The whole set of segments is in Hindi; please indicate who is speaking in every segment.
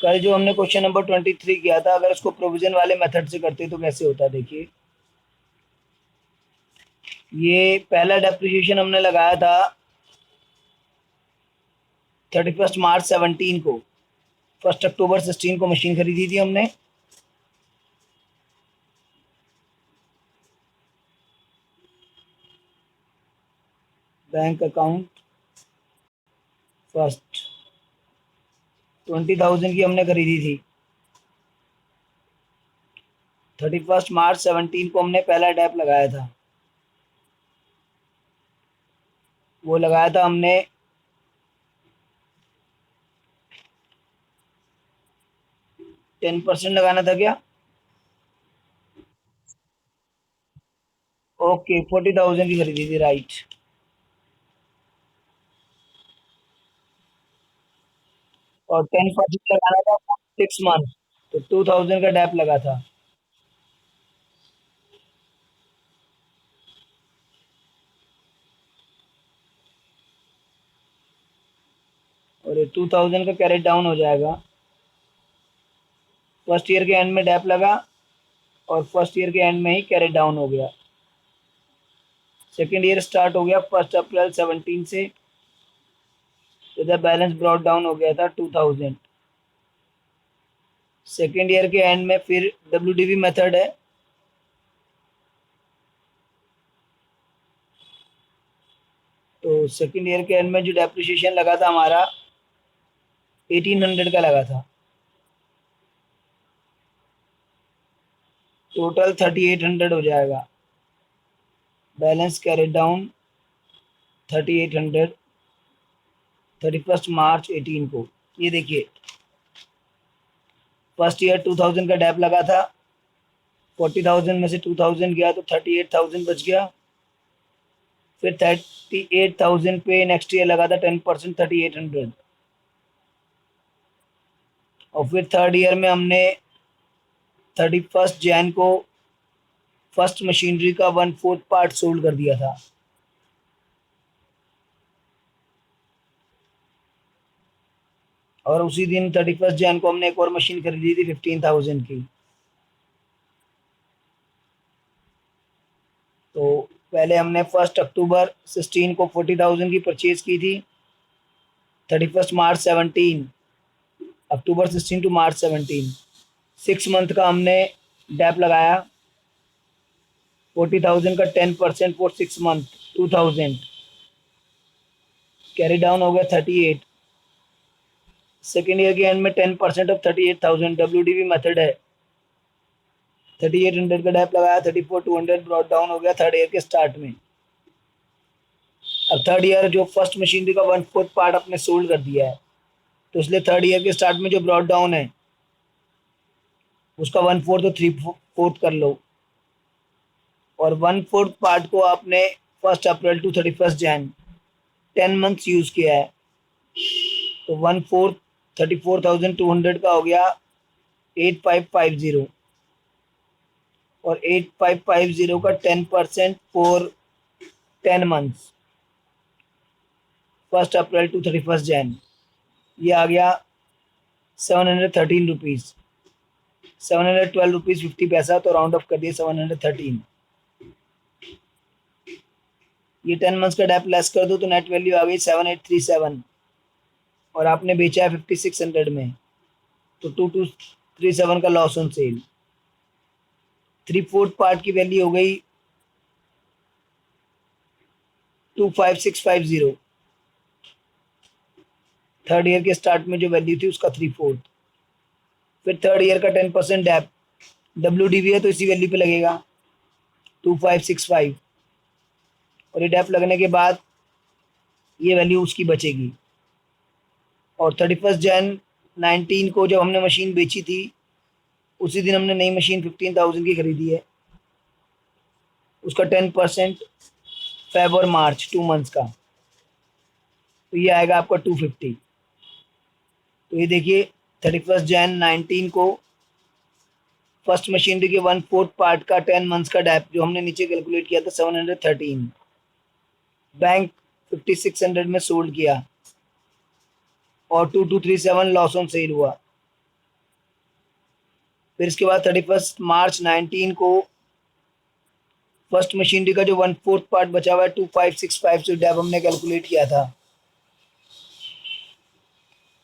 Speaker 1: कल जो हमने क्वेश्चन नंबर 23 किया था, अगर उसको प्रोविजन वाले मेथड से करते तो कैसे होता, देखिए। ये पहला डेप्रिसिएशन हमने लगाया था 31 मार्च 17 को। 1 अक्टूबर 16 को मशीन खरीदी थी हमने। बैंक अकाउंट फर्स्ट 20,000 की हमने खरीदी थी। 31 मार्च 17 को हमने पहला डेप लगाया था। वो लगाया था हमने 10% लगाना था क्या? ओके, 40,000 की खरीदी थी, राइट। और 10% लगाना था 6 मंथ, तो 2,000 का डेप लगा था। और ये 2,000 का कैरेट डाउन हो जाएगा। फर्स्ट ईयर के एंड में डेप लगा और फर्स्ट ईयर के एंड में ही कैरेट डाउन हो गया। सेकेंड ईयर स्टार्ट हो गया 1 अप्रैल 17 से, तो द बैलेंस ब्रॉट डाउन हो गया था 2,000। सेकेंड ईयर के एंड में फिर WDV मेथड है। तो सेकेंड ईयर के एंड में जो डेप्रिसिएशन लगा था हमारा 1,800 का लगा था। टोटल 3,800 हो जाएगा। बैलेंस कैरेट डाउन 3,800 31 मार्च 18 को। ये देखिए, फर्स्ट ईयर 2,000 का डेप लगा था। 40,000 में से 2,000 गया तो 38,000 बच गया। फिर 38,000 पे नेक्स्ट ईयर लगा था 10%, 3,800। और फिर थर्ड ईयर में हमने 31 जैन को फर्स्ट मशीनरी का 1/4 पार्ट सोल्ड कर दिया था। और उसी दिन 31 जैन को हमने एक और मशीन खरीदी थी 15,000 की। तो पहले हमने 1 अक्टूबर 16 को 40,000 की परचेज की थी। 31 मार्च 17, अक्टूबर 16 टू मार्च 17, 6 मंथ का हमने डेप लगाया। 40,000 का 10% फॉर 6 मंथ 2,000, कैरी डाउन हो गया 38। सेकेंड ईयर के एंड में 10% ऑफ 38,000 WDV मेथड है। 3,800 का डेप लगाया, 34,200 ब्रॉट डाउन हो गया थर्ड ईयर के स्टार्ट में। अब थर्ड ईयर जो फर्स्ट मशीनरी का 1/4 पार्ट अपने सोल्ड कर दिया है, तो इसलिए थर्ड ईयर के स्टार्ट में जो ब्रॉट डाउन है उसका 1/4 तो 3/4 कर लो। और 1/4 पार्ट को आपने 1 April to 31 Jain 10 months use किया है, तो 1/4 34,200 का हो गया 8,550। और 8,550 का 10% for 10 months 1 April to 31 Jan, ये आ गया 713 रुपीज़, 712 रुपीज़ 50 पैसा। तो राउंड ऑफ कर दिए 713। ये 10 मंथ्स का डेप लेस कर दो तो नेट वैल्यू आ गई 7,837। और आपने बेचा है 5,600 में, तो 2,237 का लॉस ऑन सेल। 3/4 पार्ट की वैल्यू हो गई 25,650। थर्ड ईयर के स्टार्ट में जो वैल्यू थी उसका 3/4। फिर थर्ड ईयर का 10% डेप, WDV है तो इसी वैल्यू पे लगेगा 2,565। और ये डेप लगने के बाद ये वैल्यू उसकी बचेगी। और 31 जैन 19 को जब हमने मशीन बेची थी, उसी दिन हमने नई मशीन 15,000 की खरीदी है। उसका 10% फेब और मार्च 2 मंथ्स का, तो ये आएगा आपका 250। तो ये देखिए 31 जैन 19 को फर्स्ट मशीनरी के 1/4 पार्ट का 10 मंथ्स का डेप जो हमने नीचे कैलकुलेट किया था 713, बैंक 5,600 में सोल्ड किया और 2,237 लॉस ऑन सेल हुआ। फिर इसके बाद 31 मार्च 19 को फर्स्ट मशीनरी का जो 1/4 पार्ट बचा हुआ है 2565 जो डेप हमने कैलकुलेट किया था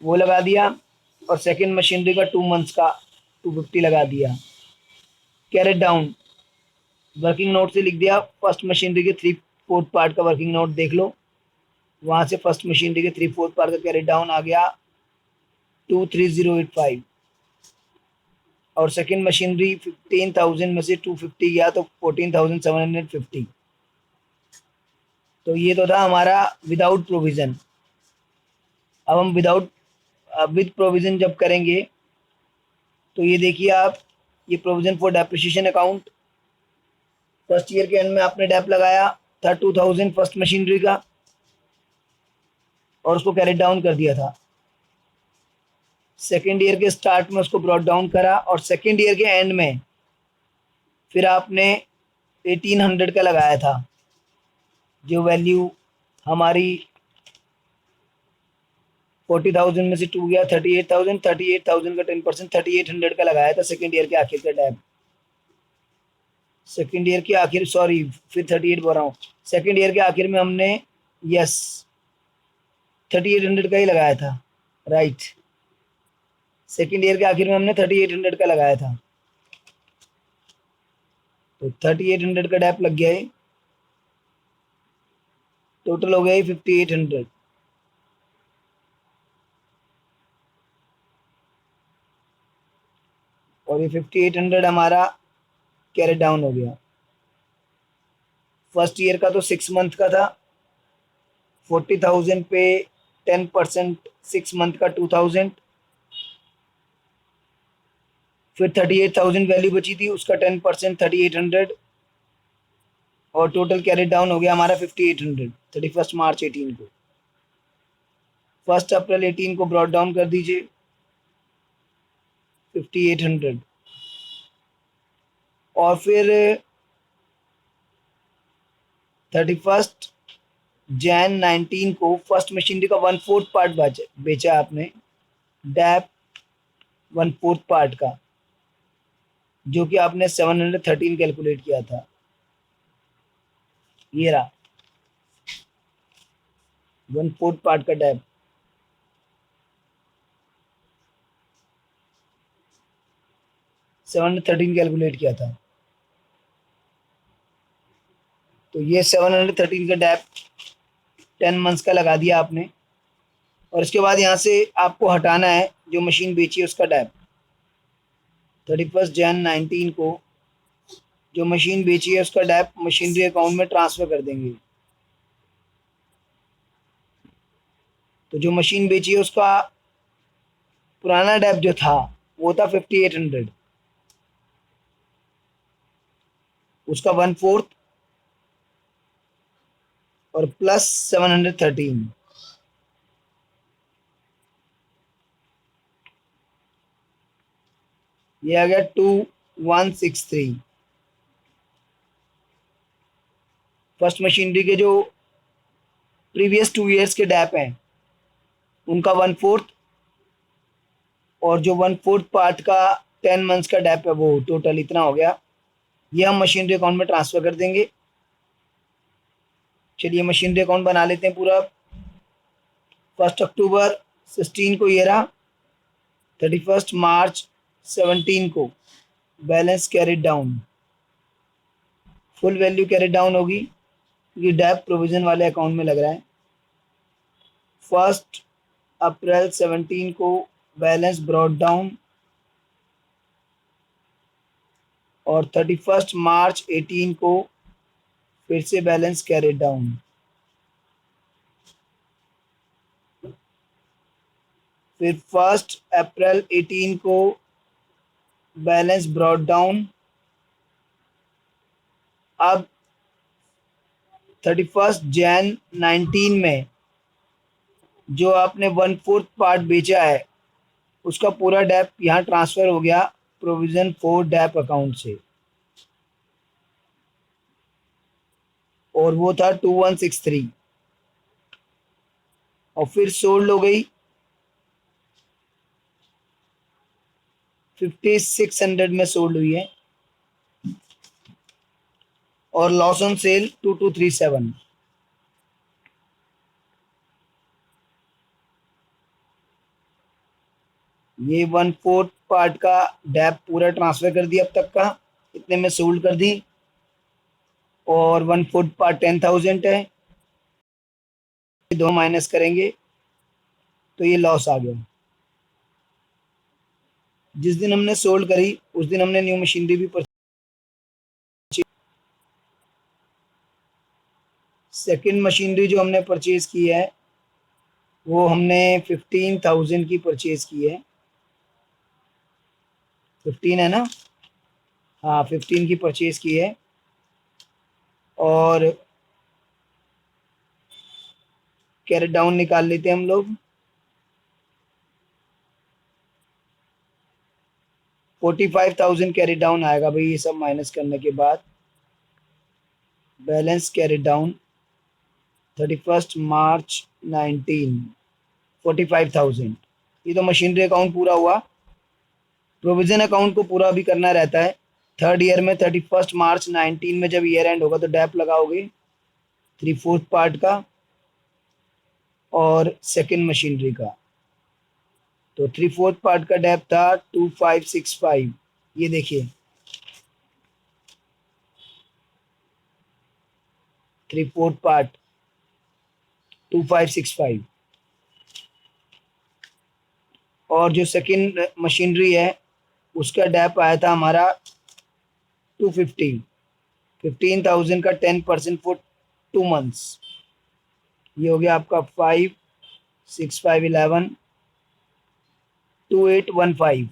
Speaker 1: वो लगा दिया, और सेकेंड मशीनरी का 2 मंथ्स का 250 लगा दिया। कैरेट डाउन वर्किंग नोट से लिख दिया, फर्स्ट मशीनरी के 3/4 पार्ट का वर्किंग नोट देख लो, वहाँ से फर्स्ट मशीनरी के 3/4 पार्ट का कैरेट डाउन आ गया 23085, और सेकेंड मशीनरी 15,000 में से 250 गया तो 14,750। तो ये तो था हमारा विदाउट प्रोविज़न। अब हम विद प्रोविज़न जब करेंगे तो ये देखिए आप, ये provision for depreciation account, first year के एंड में आपने डेप लगाया था 2000 फर्स्ट मशीनरी का, और उसको कैरेट डाउन कर दिया था। सेकेंड ईयर के स्टार्ट में उसको ब्रॉट डाउन करा, और सेकेंड ईयर के एंड में फिर आपने 1800 का लगाया था, जो वैल्यू हमारी 40,000 में से 2 गया 38,000, 38,000 का 10% 3800 का लगाया था सेकेंड ईयर के आखिर का डेप। सेकेंड ईयर के आखिर, सॉरी फिर 38 बोल रहा हूँ, सेकेंड ईयर के आखिर में हमने यस 3800 का ही लगाया था, राइट। सेकेंड ईयर के आखिर में हमने 3800 का लगाया था, तो 3800 का डेप लग गया है, टोटल हो गया 5800। और ये 5800 हमारा कैरेट डाउन हो गया। फर्स्ट ईयर का तो 6 मंथ का था, 40,000 पे 10% 6 मंथ का 2,000, फिर 38,000 वैल्यू बची थी, उसका 10% 3800, और टोटल कैरेट डाउन हो गया हमारा 5800 31 मार्च 18 को। 1 अप्रैल 18 को ब्रॉट डाउन कर दीजिए 5800, और फिर 31 जैन 19 को फर्स्ट मशीनरी का 1/4 पार्ट बेचा आपने, डैप 1/4 पार्ट का, जो कि आपने 713 कैलकुलेट किया था। ये रहा 1/4 पार्ट का डैप, सेवन 13 कैलकुलेट किया था। तो ये 713 का डैप 10 मंथ्स का लगा दिया आपने, और इसके बाद यहाँ से आपको हटाना है जो मशीन बेची है उसका डैप। 31 जैन 19 को जो मशीन बेची है उसका डैप मशीनरी अकाउंट में ट्रांसफ़र कर देंगे। तो जो मशीन बेची है उसका पुराना डैप जो था वो था 5800, उसका 1/4 और प्लस 713, ये आ गया 2163। फर्स्ट मशीनरी के जो प्रीवियस 2 ईयर्स के डैप हैं उनका 1/4, और जो 1/4 पार्ट का 10 मंथ्स का डैप है वो टोटल इतना हो गया। ये हम मशीनरी अकाउंट में ट्रांसफ़र कर देंगे। चलिए मशीनरी अकाउंट बना लेते हैं पूरा। 1 अक्टूबर 16 को ये रहा, 31 मार्च 17 को balance carried down, full value carried down होगी क्योंकि डैप प्रोविज़न वाले अकाउंट में लग रहा है। 1 अप्रैल 17 को बैलेंस ब्रॉट डाउन, और 31 मार्च 18 को फिर से बैलेंस कैरेट डाउन। फिर 1 अप्रैल 18 को बैलेंस ब्रॉट डाउन। अब 31 जैन 19 में जो आपने 1/4 पार्ट बेचा है उसका पूरा डैप यहाँ ट्रांसफ़र हो गया प्रोविज़न फॉर डैप अकाउंट से, और वो था 2163, और फिर सोल्ड हो गई 5600 में सोल्ड हुई है और लॉस ऑन सेल 2237। ये 1/4 पार्ट का डेप पूरा ट्रांसफर कर दिया अब तक का, इतने में सोल्ड कर दी। और 1/4 पार्ट 10,000 है, दो माइनस करेंगे तो ये लॉस आ गया। जिस दिन हमने सोल्ड करी उस दिन हमने न्यू मशीनरी भी परचेज। सेकंड मशीनरी जो हमने परचेज की है वो हमने 15,000 की परचेज की है। 15 है ना? हाँ, 15 की परचेज की है। और कैरेट डाउन निकाल लेते हैं हम लोग। 45,000 कैरी डाउन आएगा भाई, ये सब माइनस करने के बाद। बैलेंस कैरी डाउन 31 मार्च 19, 45,000। ये तो मशीनरी अकाउंट पूरा हुआ। प्रोविजन अकाउंट को पूरा भी करना रहता है। थर्ड ईयर में 31 मार्च 19 में जब ईयर एंड होगा तो डैप लगाओगे 3/4 पार्ट का और सेकंड मशीनरी का। तो 3/4 पार्ट का डैप था 2565। ये देखिए 3/4 पार्ट 2565। और जो सेकंड मशीनरी है उसका डैप आया था हमारा 250। 15,000 का 10% फॉर 2 मंथ्स। ये हो गया आपका 5, 6, 5, 11, 2815।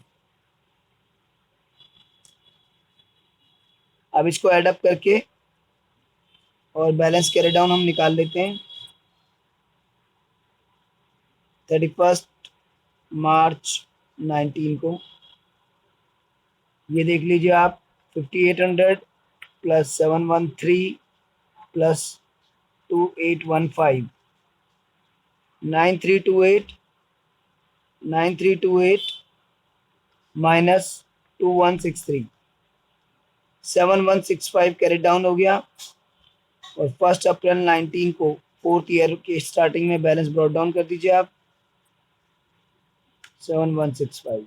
Speaker 1: अब इसको ऐड अप करके और बैलेंस कैरी डाउन हम निकाल लेते हैं। 31 मार्च 19 को ये देख लीजिए आप, 5800 plus 713 plus 2815, 9328, 9328 minus 2163, 7165 carry down हो गया। और 1 अप्रैल 19 को फोर्थ ईयर के स्टार्टिंग में बैलेंस ब्रॉट डाउन कर दीजिए आप 7165।